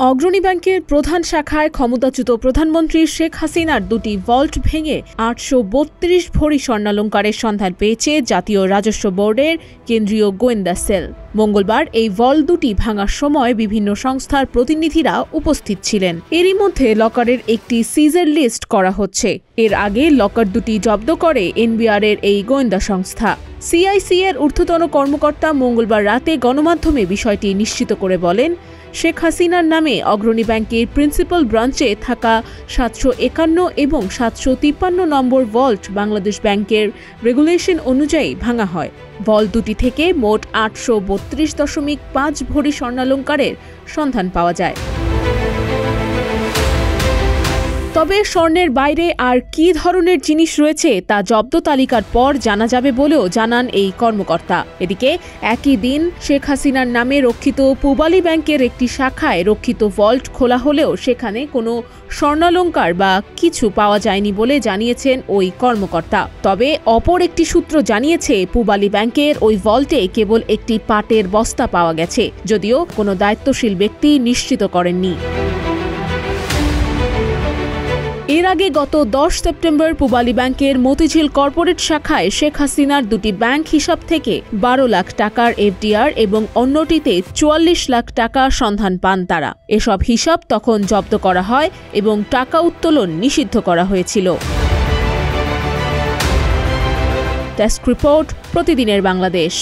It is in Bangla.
অগ্রণী ব্যাংকের প্রধান শাখায় ক্ষমতাচ্যুত প্রধানমন্ত্রী শেখ হাসিনার দুটি ভল্ট ভেঙে ৮৩২ ভরি স্বর্ণালংকারের সন্ধান পেয়েছে জাতীয় রাজস্ব বোর্ডের কেন্দ্রীয় গোয়েন্দা সেল। মঙ্গলবার এই ভল্ট দুটি ভাঙার সময় বিভিন্ন সংস্থার প্রতিনিধিরা উপস্থিত ছিলেন। এরই মধ্যে লকারের একটি সিজার লিস্ট করা হচ্ছে। এর আগে লকার দুটি জব্দ করে এনবিআরের এই গোয়েন্দা সংস্থা। সিআইসি এর ঊর্ধ্বতন কর্মকর্তা মঙ্গলবার রাতে গণমাধ্যমে বিষয়টি নিশ্চিত করে বলেন, শেখ হাসিনার নামে অগ্রণী ব্যাংকের প্রিন্সিপাল ব্রাঞ্চে থাকা ৭৫১ এবং ৭৫৩ নম্বর ভল্ট বাংলাদেশ ব্যাংকের রেগুলেশন অনুযায়ী ভাঙা হয়। ভল্ট দুটি থেকে মোট ৮৩২.৫ ভরি স্বর্ণালংকারের সন্ধান পাওয়া যায়। তবে স্বর্ণের বাইরে আর কী ধরনের জিনিস রয়েছে তা জব্দ তালিকার পর জানা যাবে বলেও জানান এই কর্মকর্তা। এদিকে একই দিন শেখ হাসিনার নামে রক্ষিত পূবালী ব্যাংকের একটি শাখায় রক্ষিত ভল্ট খোলা হলেও সেখানে কোনো স্বর্ণালংকার বা কিছু পাওয়া যায়নি বলে জানিয়েছেন ওই কর্মকর্তা। তবে অপর একটি সূত্র জানিয়েছে পূবালী ব্যাংকের ওই ভল্টে কেবল একটি পাটের বস্তা পাওয়া গেছে, যদিও কোনো দায়িত্বশীল ব্যক্তি নিশ্চিত করেননি। এর আগে গত ১০ সেপ্টেম্বর পূবালী ব্যাংকের মতিঝিল কর্পোরেট শাখায় শেখ হাসিনার দুটি ব্যাংক হিসাব থেকে ১২ লাখ টাকার এফডিআর এবং অন্যটিতে ৪৪ লাখ টাকা সন্ধান পান তারা। এসব হিসাব তখন জব্দ করা হয় এবং টাকা উত্তোলন নিষিদ্ধ করা হয়েছিল। ডেস্ক রিপোর্ট, প্রতিদিনের বাংলাদেশ।